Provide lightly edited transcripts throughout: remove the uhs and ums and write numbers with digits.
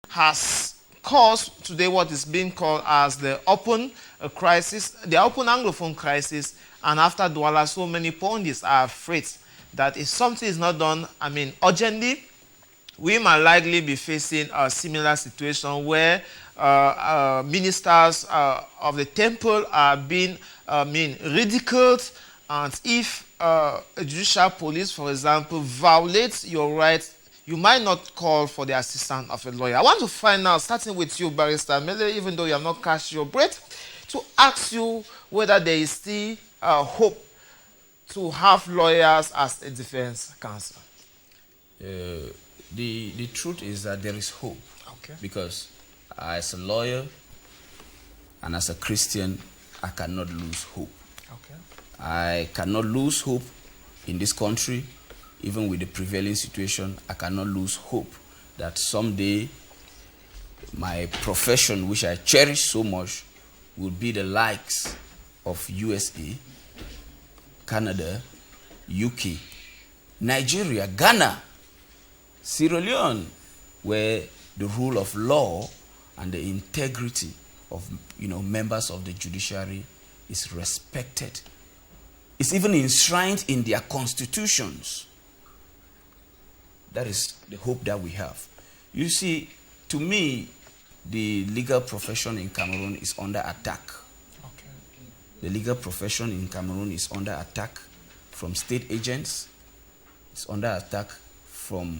has caused today what is being called as the open crisis, the open Anglophone crisis. And after Douala, so many pundits are afraid that if something is not done, urgently, we might likely be facing a similar situation where ministers of the temple are being ridiculed, and if a judicial police, for example, violates your rights, you might not call for the assistance of a lawyer. I want to find out, starting with you, Barrister Mele, even though you have not cast your breath, to ask you whether there is still hope to have lawyers as a defense counsel. The truth is that there is hope. Okay. Because as a lawyer and as a Christian, I cannot lose hope. Okay. I cannot lose hope in this country. Even with the prevailing situation, I cannot lose hope that someday my profession, which I cherish so much, will be the likes of USA, Canada, UK, Nigeria, Ghana, Sierra Leone, where the rule of law and the integrity of members of the judiciary is respected. It's even enshrined in their constitutions. That is the hope that we have. You see, to me, the legal profession in Cameroon is under attack. Okay. The legal profession in Cameroon is under attack from state agents. It's under attack from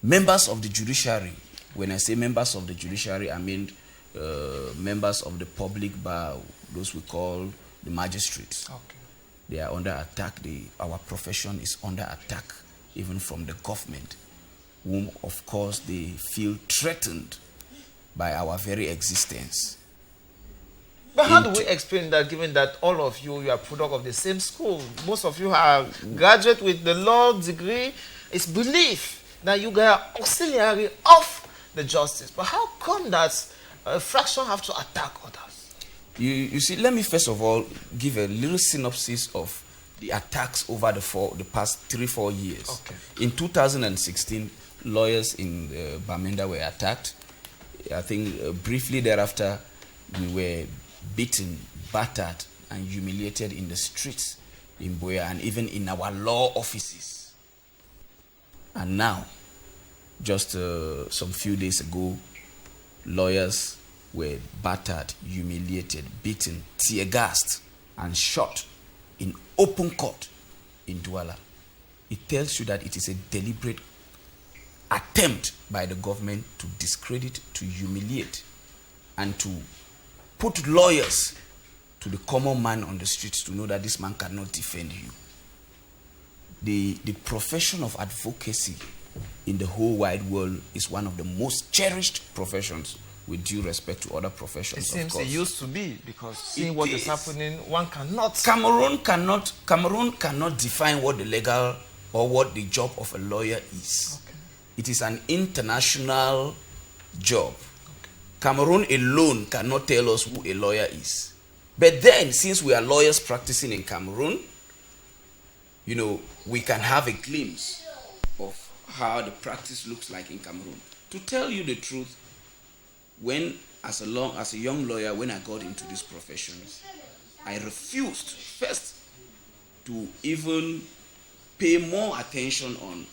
members of the judiciary. When I say members of the judiciary, I mean members of the public bar, those we call the magistrates. Okay. They are under attack. Our profession is under attack, even from the government, whom, of course, they feel threatened by our very existence. But how do we explain that, given that all of you are product of the same school? Most of you are graduate with the law degree. It's belief that you are auxiliary of the justice. But how come that a fraction have to attack others? You see, let me first of all give a little synopsis of the attacks over the past 3-4 years. Okay. In 2016, lawyers in Bamenda were attacked. I think briefly thereafter, we were beaten, battered, and humiliated in the streets in Boya and even in our law offices. And now, just some few days ago, lawyers were battered, humiliated, beaten, tear-gassed, and shot in open court in Douala. It tells you that it is a deliberate attempt by the government to discredit, to humiliate, and to put lawyers to the common man on the streets to know that this man cannot defend you. The profession of advocacy in the whole wide world is one of the most cherished professions, with due respect to other professions. It seems of course. it used to be, because seeing what is happening, one cannot. Cameroon cannot define what the legal or what the job of a lawyer is. Okay. It is an international job. Okay. Cameroon alone cannot tell us who a lawyer is. But then, since we are lawyers practicing in Cameroon, we can have a glimpse of how the practice looks like in Cameroon. To tell you the truth, as a young lawyer, when I got into this profession, I refused first to even pay more attention on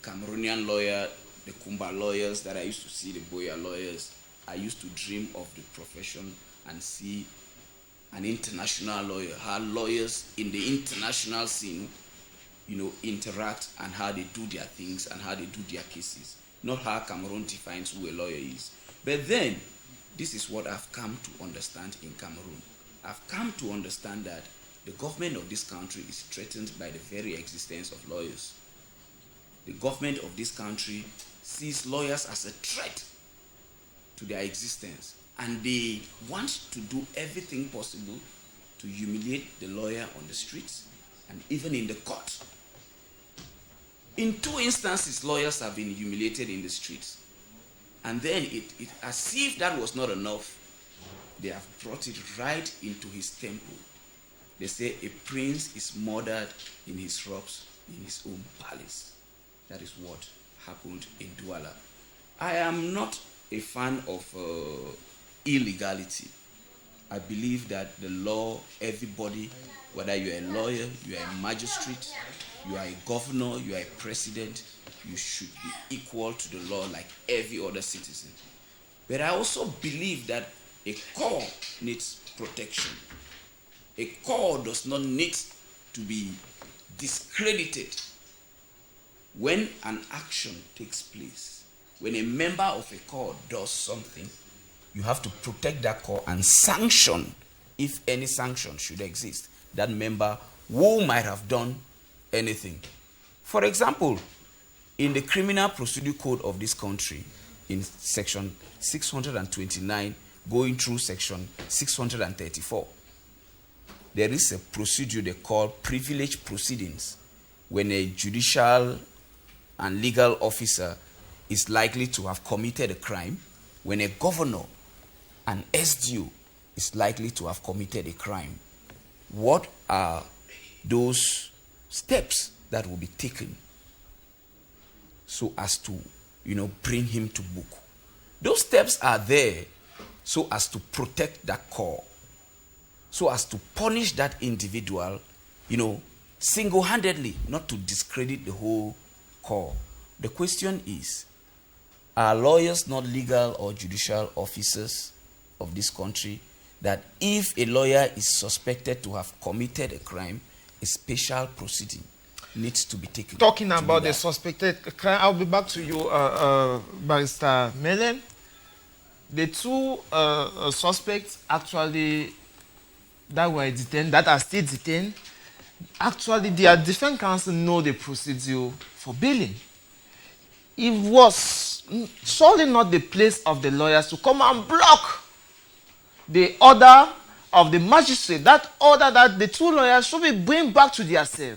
Cameroonian lawyer, the Kumba lawyers that I used to see, the Boya lawyers. I used to dream of the profession and see an international lawyer, how lawyers in the international scene, interact and how they do their things and how they do their cases. Not how Cameroon defines who a lawyer is. But then, this is what I've come to understand in Cameroon. I've come to understand that the government of this country is threatened by the very existence of lawyers. The government of this country sees lawyers as a threat to their existence, and they want to do everything possible to humiliate the lawyer on the streets and even in the court. In 2 instances, lawyers have been humiliated in the streets. And then, as if that was not enough, they have brought it right into his temple. They say a prince is murdered in his robes in his own palace. That is what happened in Douala. I am not a fan of illegality. I believe that the law, everybody, whether you're a lawyer, you are a magistrate, you are a governor, you are a president, you should be equal to the law like every other citizen. But I also believe that a core needs protection. A core does not need to be discredited when an action takes place. When a member of a core does something, you have to protect that core and sanction, if any sanction should exist, that member who might have done anything. For example, in the Criminal Procedure Code of this country, in section 629 going through section 634, there is a procedure they call privilege proceedings when a judicial and legal officer is likely to have committed a crime, when a governor and SDO is likely to have committed a crime. What are those steps that will be taken so as to, bring him to book? Those steps are there so as to protect that core, so as to punish that individual, single-handedly, not to discredit the whole core. The question is, are lawyers not legal or judicial officers of this country that if a lawyer is suspected to have committed a crime, a special proceeding needs to be taken? Talking about the suspected crime, I'll be back to you, Barrister Melen. The two suspects actually that were detained, that are still detained, actually their defense counsel know the procedure for bailing. It was surely not the place of the lawyers to come and block the order of the magistrate, that order that the two lawyers should be bring back to their cell.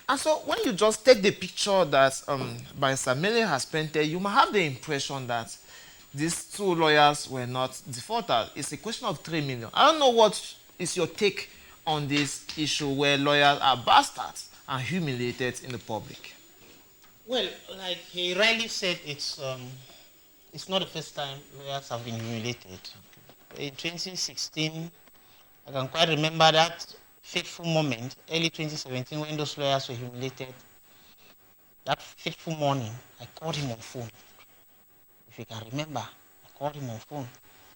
And so when you just take the picture that Barrister Mele has painted, you might have the impression that these two lawyers were not defaulters. It's a question of 3 million. I don't know what is your take on this issue where lawyers are bastards and humiliated in the public. Well, like he rightly said, it's not the first time lawyers have been humiliated. In 2016, I can quite remember that fateful moment, early 2017, when those lawyers were humiliated. That fateful morning, I called him on phone. If you can remember, I called him on phone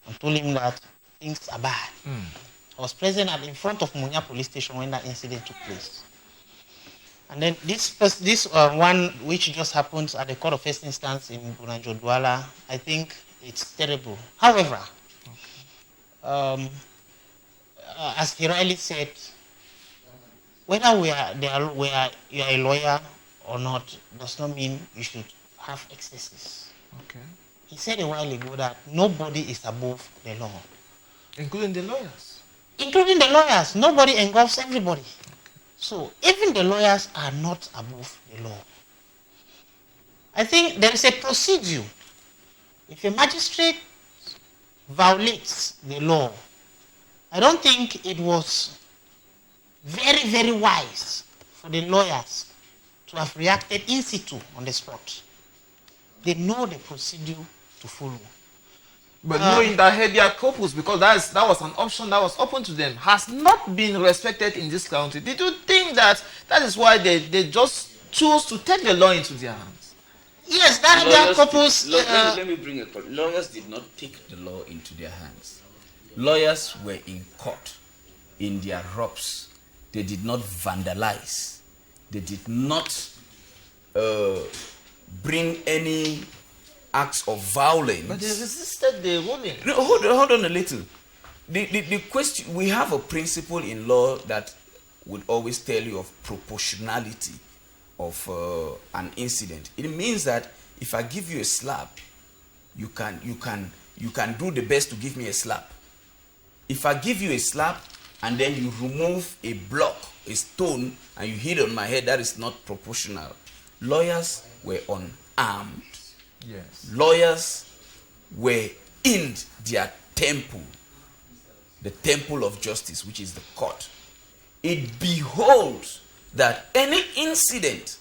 and told him that things are bad. I was present in front of Munya police station when that incident took place. And then this one which just happened at the court of first instance in Bunajo Douala, I think it's terrible. However, as he rightly said, whether you are a lawyer or not does not mean you should have excesses. Okay. He said a while ago that nobody is above the law. Including the lawyers? Including the lawyers. Nobody engulfs everybody. So even the lawyers are not above the law. I think there is a procedure. If a magistrate violates the law, I don't think it was very, very wise for the lawyers to have reacted in situ on the spot. They know the procedure to follow. But knowing that habeas corpus, because that was an option that was open to them, has not been respected in this country. Did you think that is why they just choose to take the law into their hands? Yes, that habeas corpus... Let me bring a point. Lawyers did not take the law into their hands. Lawyers were in court, in their robes. They did not vandalize. They did not bring any acts of violence. But they resisted the ruling. No, hold on a little. The question, we have a principle in law that would always tell you of proportionality of an incident. It means that if I give you a slap, you can do the best to give me a slap. If I give you a slap and then you remove a block, a stone, and you hit on my head, that is not proportional. Lawyers were unarmed. Yes. Lawyers were in their temple, the temple of justice, which is the court. It beholds that any incident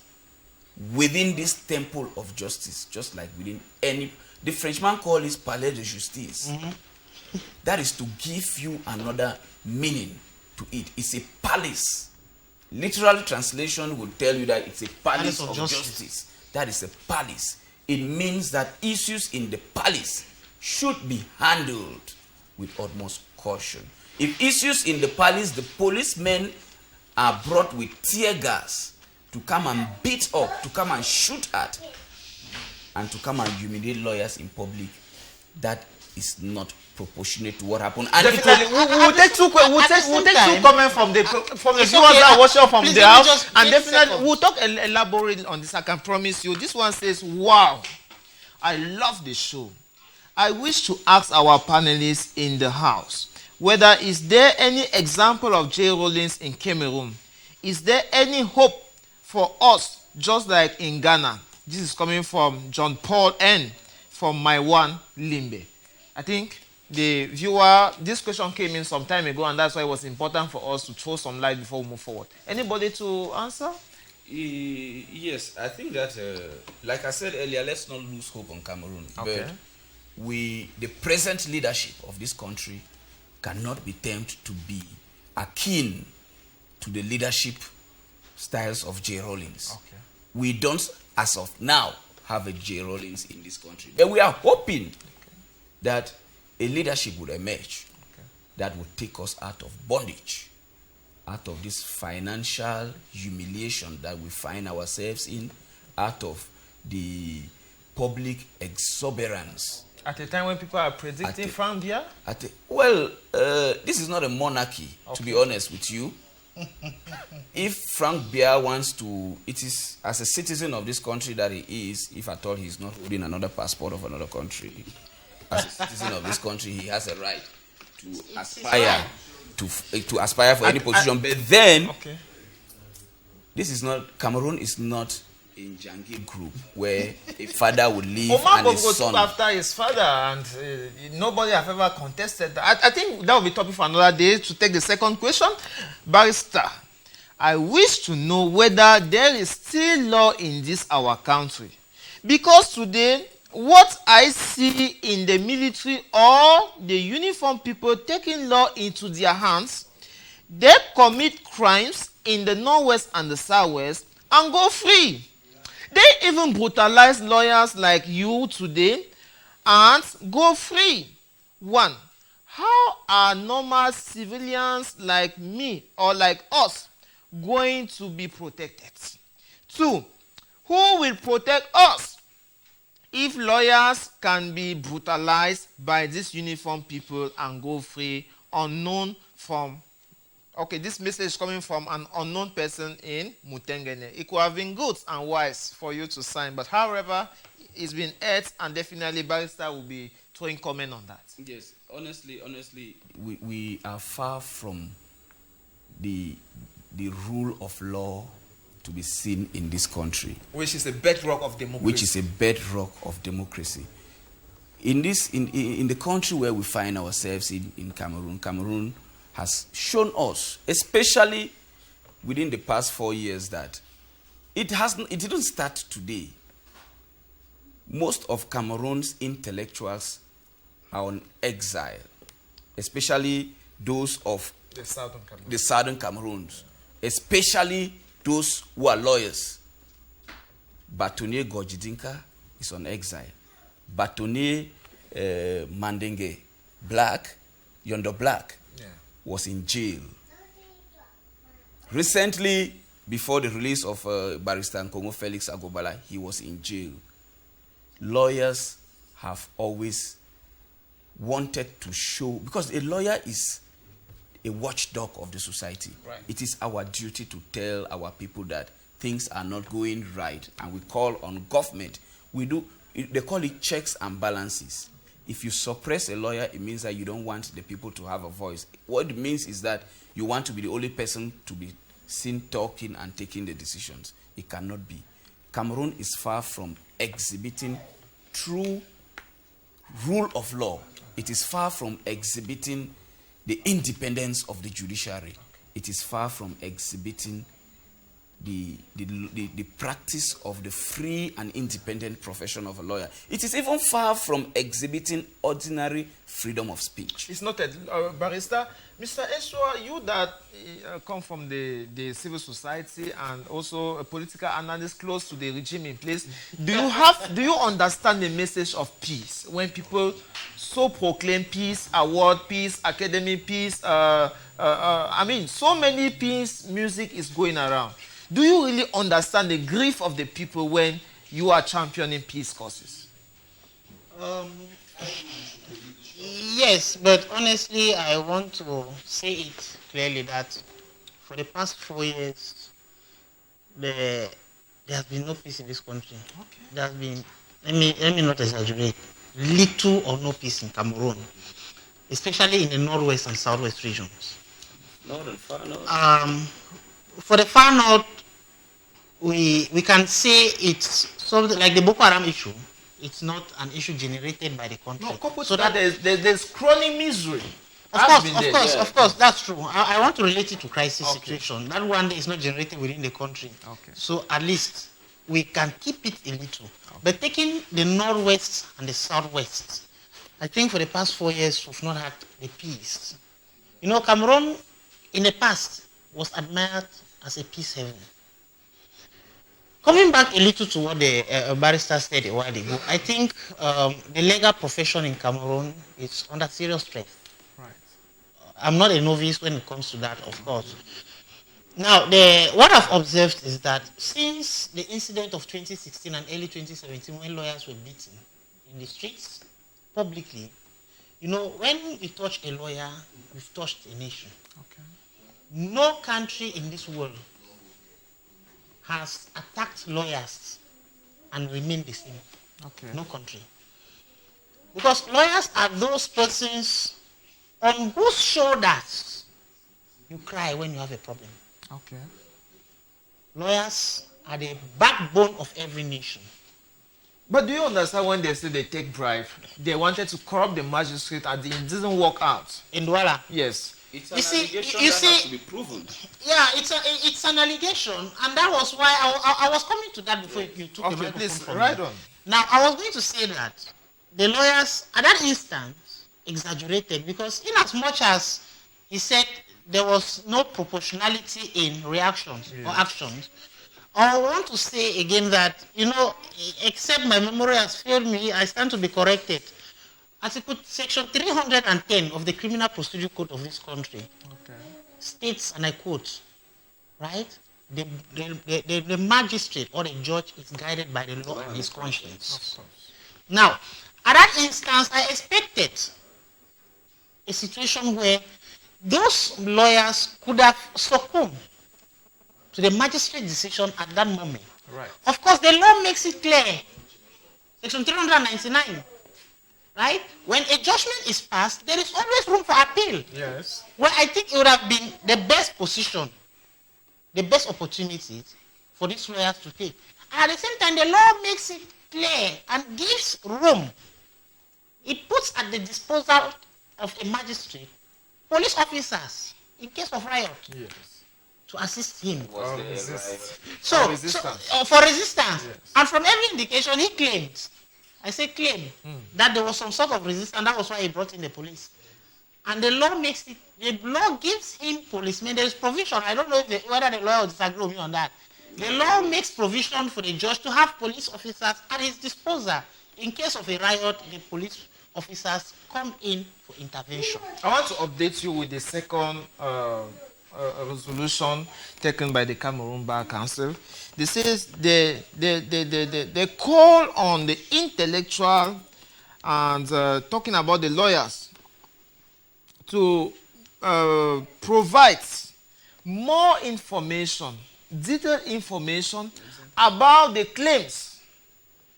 within this temple of justice, just like within any, The Frenchman call it palais de justice. That is to give you another meaning to it. It's a palace. Literal translation would tell you that it's a palace of justice. That is a palace. It means that issues in the palace should be handled with utmost caution. If issues in the palace, the policemen are brought with tear gas to come and beat up, to come and shoot at, and to come and humiliate lawyers in public, that is not proportionate to what happened. And definitely, we'll take two comments from the viewers that are watching from the house, and definitely we'll talk elaborate on this. I can promise you. This one says, "Wow, I love the show. I wish to ask our panelists in the house whether is there any example of jail rollings in Cameroon? Is there any hope for us, just like in Ghana?" This is coming from John Paul N. from My One Limbe. I think the viewer, this question came in some time ago, and that's why it was important for us to throw some light before we move forward. Anybody to answer? Yes, I think that, like I said earlier, let's not lose hope on Cameroon. Okay. But the present leadership of this country cannot be termed to be akin to the leadership styles of J. Rawlings. Okay. We don't, as of now, have a J. Rawlings in this country. But we are hoping that a leadership would emerge that would take us out of bondage, out of this financial humiliation that we find ourselves in, out of the public exuberance. At a time when people are predicting Frank Biya? This is not a monarchy, to be honest with you. If Frank Biya wants to, it is as a citizen of this country that he is, if at all he's not holding another passport of another country, as a citizen of this country, he has a right to aspire to aspire for any position. But then, this is not, Cameroon is not in Jangi group where a father would leave and his son. After his father, and nobody have ever contested that. I think that will be topic for another day. To take the second question, Barrister, I wish to know whether there is still law in this our country, because today what I see in the military or the uniform people taking law into their hands, they commit crimes in the northwest and the southwest and go free. They even brutalize lawyers like you today and go free. One, how are normal civilians like me or like us going to be protected? Two, who will protect us if lawyers can be brutalized by these uniform people and go free, unknown from... Okay, this message is coming from an unknown person in Mutengene. It could have been good and wise for you to sign, but however, it's been aired, and definitely Barrister will be throwing comment on that. Yes, honestly, we are far from the rule of law to be seen in this country, which is a bedrock of democracy. In the country where we find ourselves in Cameroon has shown us, especially within the past 4 years, that it didn't start today. Most of Cameroon's intellectuals are on exile, especially those of the southern Cameroons, especially those who are lawyers. Batone Gojidinka is on exile. Batone Mandenge Black, Yondo Black, was in jail. Recently, before the release of Barrister Nkongo Felix Agobala, he was in jail. Lawyers have always wanted to show, because a lawyer is a watchdog of the society. Right. It is our duty to tell our people that things are not going right, and we call on government. They call it checks and balances. If you suppress a lawyer, it means that you don't want the people to have a voice. What it means is that you want to be the only person to be seen talking and taking the decisions. It cannot be. Cameroon is far from exhibiting true rule of law. It is far from exhibiting the independence of the judiciary. It is far from exhibiting the practice of the free and independent profession of a lawyer. It is even far from exhibiting ordinary freedom of speech. It's not a barrister. Mr. Eswa, you that come from the civil society and also a political analyst close to the regime in place, do you understand the message of peace when people so proclaim peace, award peace, academy peace? I mean, so many peace music is going around. Do you really understand the grief of the people when you are championing peace causes? Yes, but honestly, I want to say it clearly that for the past 4 years, there has been no peace in this country. Okay. There has been, let me not exaggerate, little or no peace in Cameroon, especially in the northwest and southwest regions. North and far north. For the far north, we can say it's something like the Boko Haram issue. It's not an issue generated by the country. No, so that there's chronic misery. Of course, that's true. I want to relate it to crisis situation. That one is not generated within the country. Okay. So at least we can keep it a little. Okay. But taking the northwest and the southwest, I think for the past 4 years we've not had the peace. You know, Cameroon in the past was admired as a peace haven. Coming back a little to what the barrister said a while ago, I think the legal profession in Cameroon is under serious threat. Right. I'm not a novice when it comes to that, of course. Now, what I've observed is that since the incident of 2016 and early 2017, when lawyers were beaten in the streets, publicly, you know, when we touch a lawyer, we've touched a nation. Okay. No country in this world has attacked lawyers and remained the same. Okay. No country. Because lawyers are those persons on whose shoulders you cry when you have a problem. Okay. Lawyers are the backbone of every nation. But do you understand when they say they take bribe? They wanted to corrupt the magistrate and it didn't work out. In Douala? Yes. It's an allegation that has to be proven. Yeah, it's an allegation, and that was why I was coming to that before you took the microphone from right me. on. Now, I was going to say that the lawyers, at that instance, exaggerated because in as much as he said there was no proportionality in reactions or actions, I want to say again that, you know, except my memory has failed me, I stand to be corrected. Article Section 310 of the Criminal Procedure Code of this country states, and I quote, right? The magistrate or the judge is guided by the law and his conscience. Now, at that instance, I expected a situation where those lawyers could have succumbed to the magistrate decision at that moment. Right. Of course, the law makes it clear. Section 399. Right? When a judgment is passed, there is always room for appeal. Yes. Well, I think it would have been the best position, the best opportunities for these lawyers to take. And at the same time, the law makes it clear and gives room. It puts at the disposal of a magistrate police officers in case of riot. Yes. To assist him. For resistance. For resistance. Yes. And from every indication, he claimed. I say claim that there was some sort of resistance. That was why he brought in the police. And the law makes it, the law gives him policemen. There is provision. I don't know whether the lawyer will disagree with me on that. The law makes provision for the judge to have police officers at his disposal. In case of a riot, the police officers come in for intervention. I want to update you with the second resolution taken by the Cameroon Bar Council. This says they call on the intellectual and talking about the lawyers to provide more information, detailed information about the claims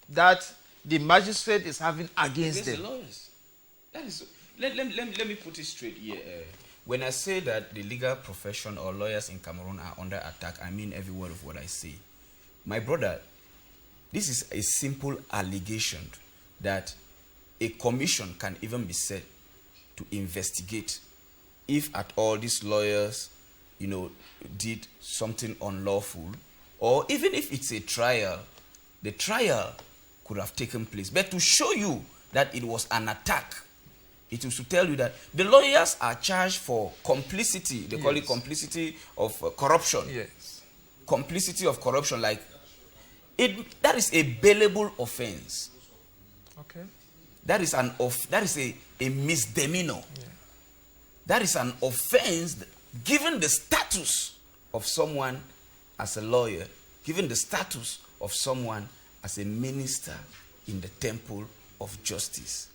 that the magistrate is having against them. The lawyers. That is, let me put it straight here. When I say that the legal profession or lawyers in Cameroon are under attack, I mean every word of what I say. My brother, this is a simple allegation that a commission can even be set to investigate if at all these lawyers, you know, did something unlawful or even if it's a trial, the trial could have taken place. But to show you that it was an attack, it was to tell you that the lawyers are charged for complicity. They call it complicity of corruption. Yes. Complicity of corruption, like that is a bailable offense. Okay. That is a misdemeanor. Yeah. That is an offense given the status of someone as a lawyer, given the status of someone as a minister in the temple of justice.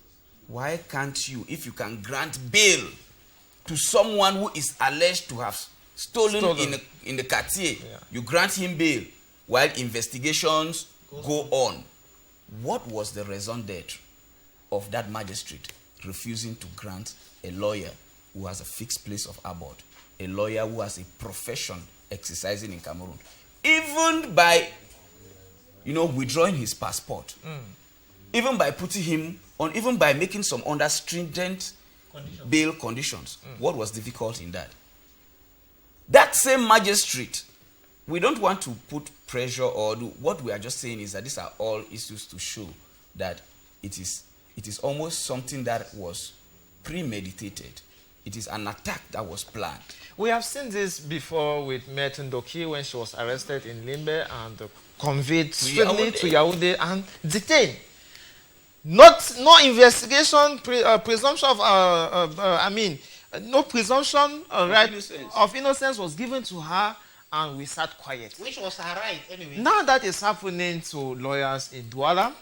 Why can't you, if you can grant bail to someone who is alleged to have stolen. in the quartier, you grant him bail while investigations go on? What was the raison d'etre of that magistrate refusing to grant a lawyer who has a fixed place of abode, a lawyer who has a profession exercising in Cameroon, even by, withdrawing his passport, even by putting him on, even by making some under stringent bail conditions? What was difficult in that? That same magistrate, we don't want to put pressure or do, what we are just saying is that these are all issues to show that it is almost something that was premeditated. It is an attack that was planned. We have seen this before with Merton Doki when she was arrested in Limbe and conveyed straightly to Yaoundé and detained. No investigation, presumption of, no presumption of innocence was given to her, and we sat quiet. Which was her right, anyway. Now that is happening to lawyers in Douala,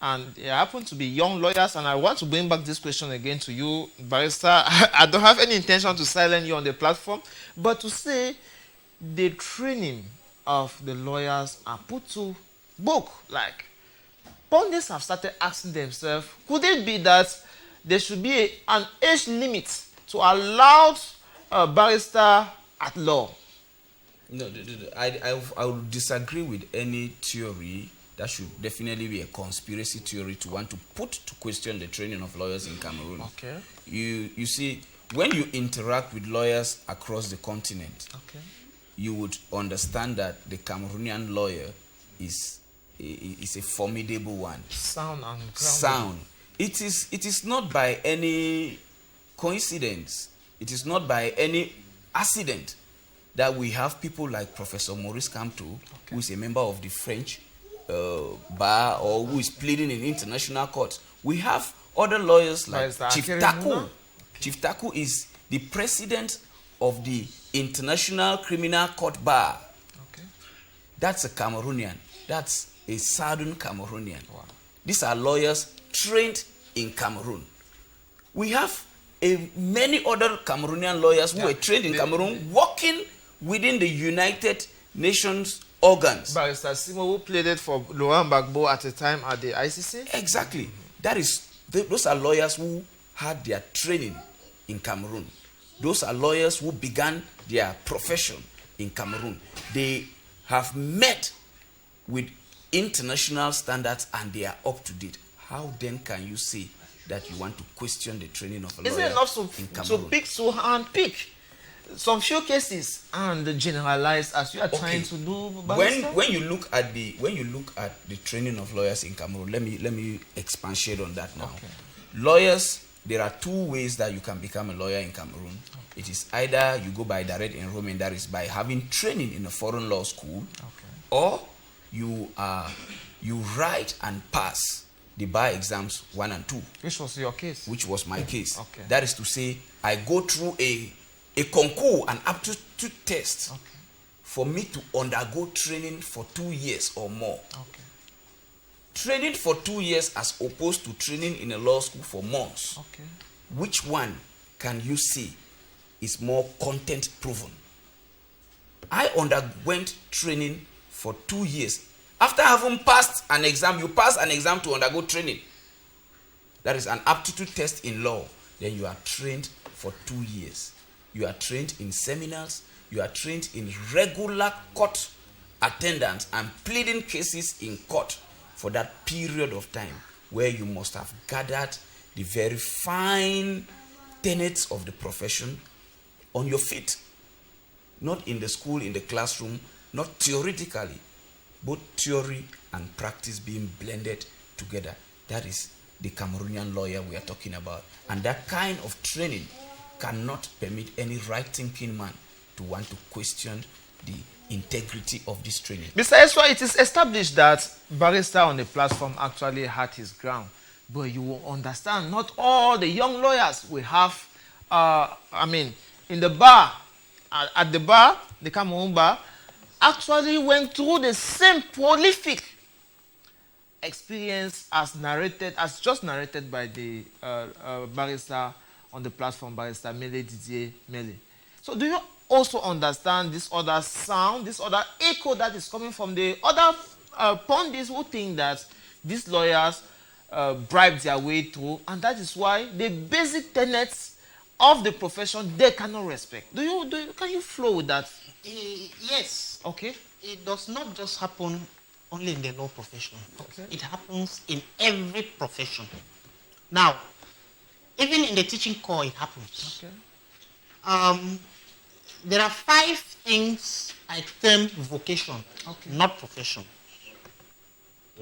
and they happen to be young lawyers, and I want to bring back this question again to you, Barrister. I don't have any intention to silence you on the platform, but to say the training of the lawyers are put to book. Like, pundits have started asking themselves, could it be that there should be an age limit to allow a barrister at law? No, I would disagree with any theory. That should definitely be a conspiracy theory to want to put to question the training of lawyers in Cameroon. Okay. You see, when you interact with lawyers across the continent, you would understand that the Cameroonian lawyer is a formidable one. Sound and grounded. Sound. It is not by any coincidence. It is not by any accident that we have people like Professor Maurice Kamto, who is a member of the French bar, or who is pleading in international courts. We have other lawyers like Chief Taku. Chief Taku is the president of the International Criminal Court Bar. That's a Cameroonian. That's a southern Cameroonian. Wow. These are lawyers trained in Cameroon. We have many other Cameroonian lawyers who were trained in Cameroon, working within the United Nations organs. Barrister Simo, who pleaded for Laurent Gbagbo at the time at the ICC? Exactly. Those are lawyers who had their training in Cameroon. Those are lawyers who began their profession in Cameroon. They have met with international standards and they are up to date. How then can you say that you want to question the training of a lawyer? Is it enough to handpick some few cases and generalize as you are trying to do? When you look at the training of lawyers in Cameroon, let me expatiate on that now. Lawyers, there are two ways that you can become a lawyer in Cameroon. It is either you go by direct enrollment, that is by having training in a foreign law school, or you write and pass the bar exams 1 and 2. Which was your case? Which was my case. That is to say, I go through a concours, an aptitude test, for me to undergo training for 2 years or more. Training for 2 years as opposed to training in a law school for months. Which one can you see is more content proven? I underwent training for 2 years. After having passed an exam, you pass an exam to undergo training. That is an aptitude test in law. Then you are trained for 2 years. You are trained in seminars. You are trained in regular court attendance and pleading cases in court for that period of time, where you must have gathered the very fine tenets of the profession on your feet. Not in the school, in the classroom, not theoretically, both theory and practice being blended together. That is the Cameroonian lawyer we are talking about. And that kind of training cannot permit any right-thinking man to want to question the integrity of this training. Mr. Eswa, it is established that barrister on the platform actually had his ground. But you will understand, not all the young lawyers will have, in the bar, at the bar, the Cameroon bar, actually went through the same prolific experience as just narrated by the barrister on the platform, Barrister Mele Didier Mele. So do you also understand this other sound, this other echo that is coming from the other pundits who think that these lawyers bribe their way through, and that is why the basic tenets of the profession they cannot respect? Can you flow with that? Yes. Okay. It does not just happen only in the law profession. Okay. It happens in every profession. Now, even in the teaching corps, it happens. Okay. There are 5 things I term vocation, not profession.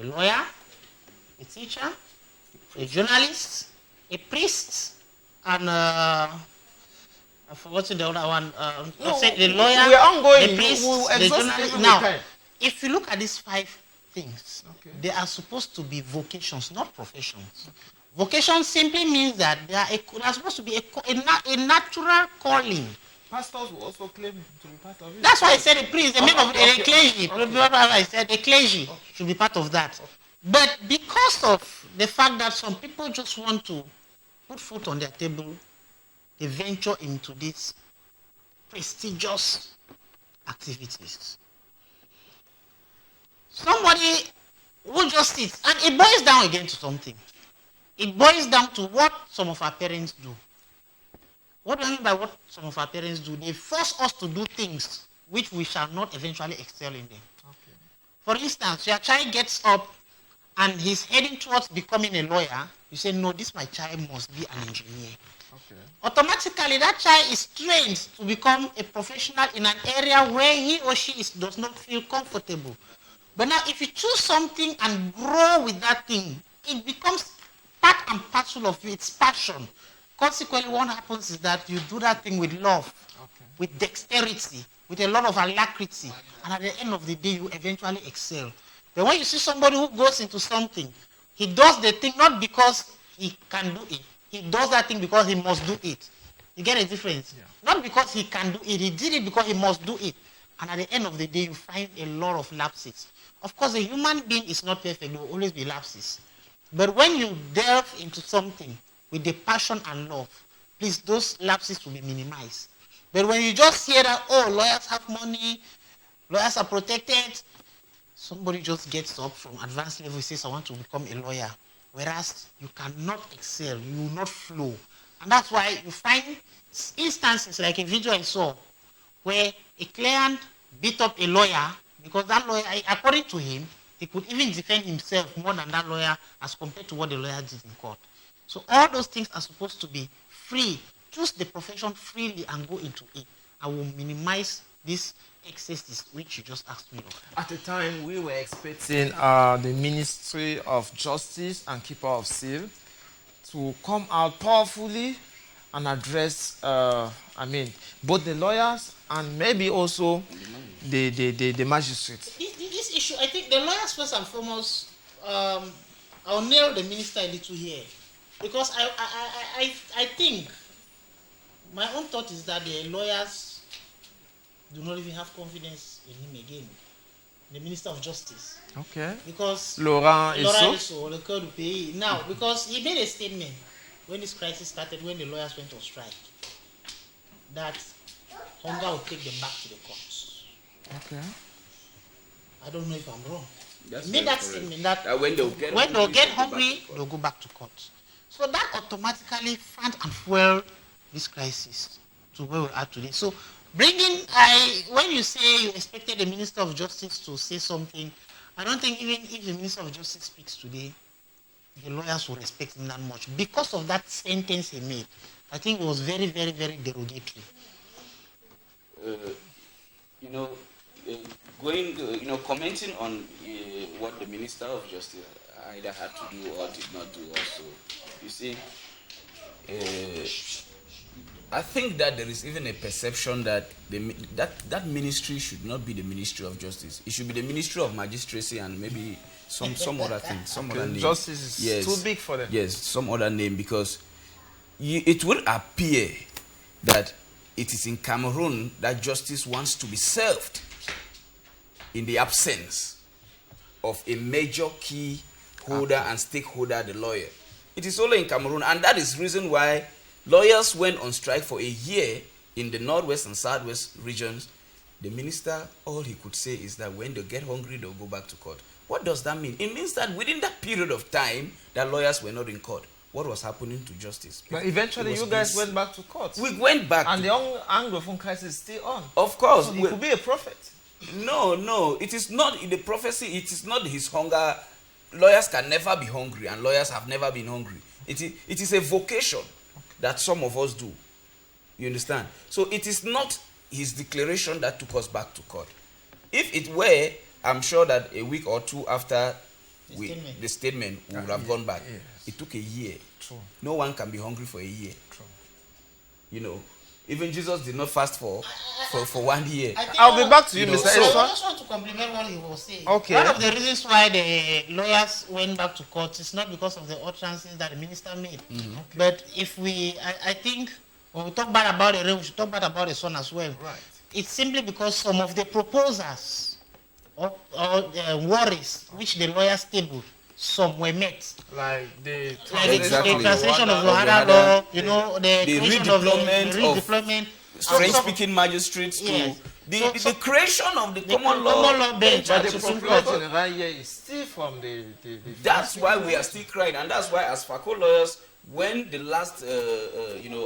A lawyer, a teacher, a journalist, a priest, and I forgot the other one. I said the lawyer, we are ongoing. the priest, the journalist. Now, if you look at these 5 things, they are supposed to be vocations, not professions. Vocation simply means that they are supposed to be a natural calling. Pastors will also claim to be part of it. That's why I said a priest, the name of the clergy. I said the clergy should be part of that. But because of the fact that some people just want to put food on their table, they venture into these prestigious activities. Somebody who just sits, and it boils down again to something. It boils down to what some of our parents do. What do I mean by what some of our parents do? They force us to do things which we shall not eventually excel in them. Okay. For instance, your child gets up and he's heading towards becoming a lawyer. You say, no, this my child must be an engineer. Okay. Automatically, that child is trained to become a professional in an area where he or she does not feel comfortable. But now, if you choose something and grow with that thing, it becomes part and parcel of you. It's passion. Consequently, what happens is that you do that thing with love, with dexterity, with a lot of alacrity, and at the end of the day, you eventually excel. But when you see somebody who goes into something, he does the thing not because he can do it. He does that thing because he must do it. You get a difference? Yeah. Not because he can do it. He did it because he must do it. And at the end of the day, you find a lot of lapses. Of course, a human being is not perfect. There will always be lapses. But when you delve into something with the passion and love, please, those lapses will be minimized. But when you just hear that, oh, lawyers have money, lawyers are protected, somebody just gets up from advanced level and says, I want to become a lawyer. Whereas you cannot excel, you will not flow. And that's why you find instances like a video I saw where a client beat up a lawyer because that lawyer, according to him, he could even defend himself more than that lawyer as compared to what the lawyer did in court. So all those things are supposed to be free. Choose the profession freely and go into it. I will minimize these excesses which you just asked me of. At the time, we were expecting the Ministry of Justice and Keeper of Seal to come out powerfully and address, both the lawyers and maybe also the magistrates. This issue, I think the lawyers first and foremost, I'll nail the minister a little here. Because I think, my own thought is that the lawyers do not even have confidence in him again. The Minister of Justice. Okay. Because Laurent Eso, le cœur du pays. Now, because he made a statement when this crisis started, when the lawyers went on strike, that hunger will take them back to the courts. Okay. I don't know if I'm wrong. That's he made that statement that when they'll get hungry, they'll go back to court. So that automatically fanned and fueled this crisis to where we are today. So when you say you expected the Minister of Justice to say something, I don't think even if the Minister of Justice speaks today, the lawyers will respect him that much. Because of that sentence he made, I think it was very, very, very derogatory. commenting on what the Minister of Justice either had to do or did not do also, you see, I think that there is even a perception that that ministry should not be the Ministry of Justice. It should be the Ministry of Magistracy and maybe some other thing, some other name. Justice is too big for them. Yes, some other name, because it will appear that it is in Cameroon that justice wants to be served in the absence of a major key holder and stakeholder, the lawyer. It is only in Cameroon, and that is the reason why lawyers went on strike for a year in the northwest and southwest regions. The minister, all he could say is that when they get hungry, they'll go back to court. What does that mean? It means that within that period of time, that lawyers were not in court. What was happening to justice? But eventually you guys went back to court. We went back. And the Anglophone crisis is still on. Of course. So he could be a prophet. No. It is not in the prophecy. It is not his hunger. Lawyers can never be hungry, and lawyers have never been hungry. It is a vocation that some of us do. You understand? So it is not his declaration that took us back to court. If it were, I'm sure that a week or two after the statement, we would have gone back. Yes. It took a year. True. No one can be hungry for a year. True. You know, even Jesus did not fast for 1 year. I'll be back to you, Mr. So I just want to compliment what he was saying. Okay. One of the reasons why the lawyers went back to court is not because of the utterances that the minister made. Mm-hmm. But if I think when we talk bad about the rain, we should talk bad about the sun as well. Right. It's simply because some of the proposals or worries which the lawyers tabled, some were met. Like the translation of Yohana law, the creation of redeployment. French-speaking magistrates to the creation of the common law bench. But the population here is still from the that's why we are still crying, and that's why as FACO lawyers, when the last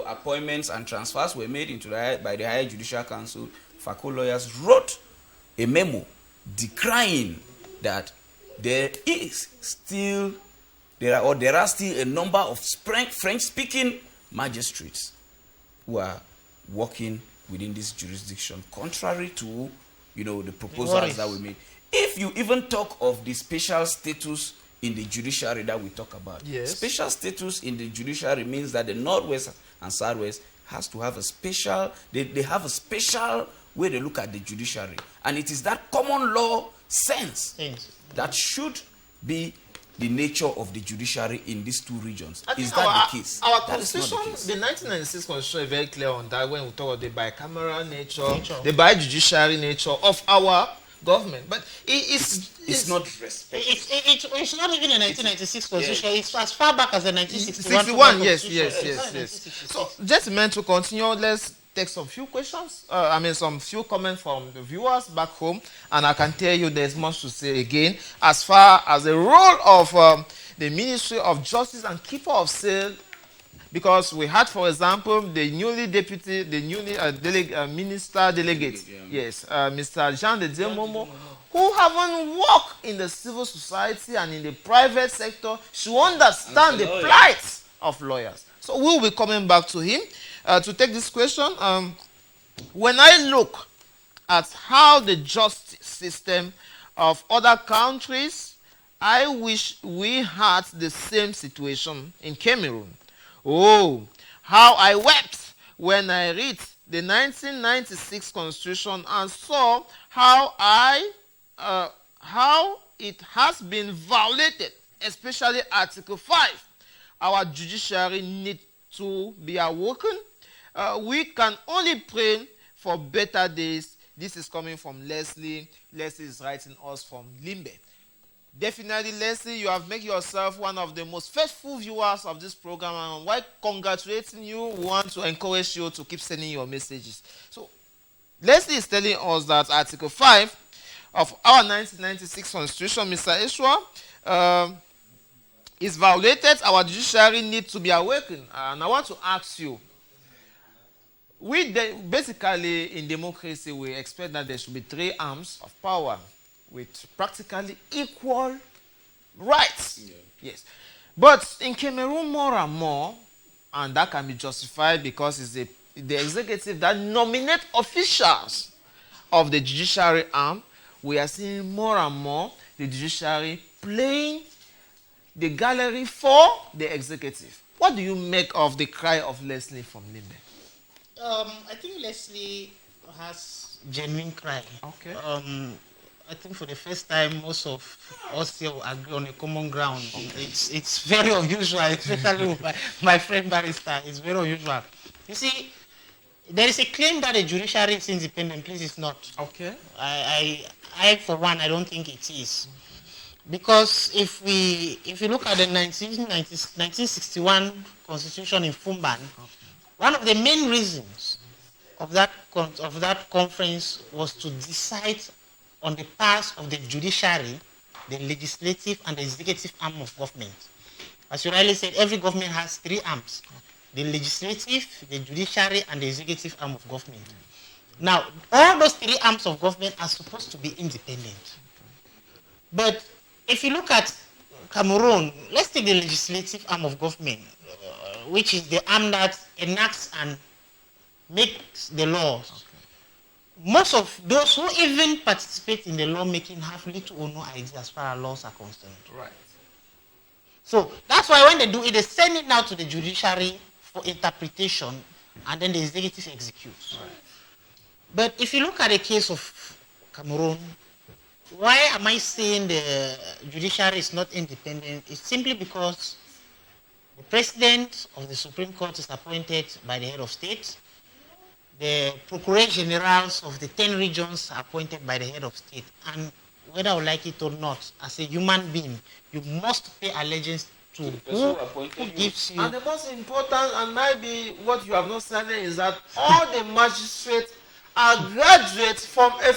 appointments and transfers were made into by the Higher Judicial Council, FACO lawyers wrote a memo decrying that there are still a number of French-speaking magistrates who are working within this jurisdiction, contrary to the proposals that we made. If you even talk of the special status in the judiciary that we talk about, yes. Special status in the judiciary means that the northwest and southwest has to have a special. They have a special way they look at the judiciary, and it is that common law sense that should be the nature of the judiciary in these two regions. Is that the case? Our constitution, the 1996 constitution is very clear on that when we talk about the bicameral nature, the bijudiciary nature of our government. But it's not respected. It's not even a 1996 constitution. It's as far back as the 1961. Yes. So, gentlemen, to continue, let's take some few questions. Some few comments from the viewers back home, and I can tell you there's much to say again as far as the role of the Ministry of Justice and Keeper of Sale, because we had, for example, the newly minister delegate, Mr. Jean de Njomo, who haven't worked in the civil society and in the private sector, should understand the plight of lawyers. So we'll be coming back to him. To take this question, when I look at how the justice system of other countries, I wish we had the same situation in Cameroon. Oh, how I wept when I read the 1996 Constitution and saw how it has been violated, especially Article 5. Our judiciary needs to be awoken. We can only pray for better days. This is coming from Leslie. Leslie is writing us from Limbe. Definitely, Leslie, you have made yourself one of the most faithful viewers of this program, and while congratulating you, we want to encourage you to keep sending your messages. So, Leslie is telling us that Article 5 of our 1996 Constitution, Mr. Ishwa, is violated. Our judiciary needs to be awakened. And I want to ask you, basically in democracy, we expect that there should be 3 arms of power with practically equal rights. Yeah. Yes. But in Cameroon, more and more, and that can be justified because it's the executive that nominate officials of the judiciary arm, we are seeing more and more the judiciary playing the gallery for the executive. What do you make of the cry of Leslie from Limbe? I think Leslie has genuine cry. Okay. I think for the first time, most of us here will agree on a common ground. It's very unusual, especially with my friend Barrister. It's very unusual. You see, there is a claim that the judiciary is independent. Please, it's not. Okay. I for one, I don't think it is. Because if you look at the 1961 Constitution in Fumban, one of the main reasons of that conference was to decide on the powers of the judiciary, the legislative and the executive arm of government. As you rightly said, every government has three arms: the legislative, the judiciary, and the executive arm of government. Now, all those three arms of government are supposed to be independent. But if you look at Cameroon, let's take the legislative arm of government, which is the arm that enacts and makes the laws. Okay. Most of those who even participate in the lawmaking have little or no idea as far as laws are concerned. Right. So that's why when they do it, they send it now to the judiciary for interpretation, and then the executive executes. Right. But if you look at the case of Cameroon, why am I saying the judiciary is not independent? It's simply because the president of the Supreme Court is appointed by the head of state. The procureurs generals of the 10 regions are appointed by the head of state. And whether I like it or not, as a human being, you must pay allegiance to who gives you. And the most important, and maybe what you have not said, is that all the magistrates are graduates from a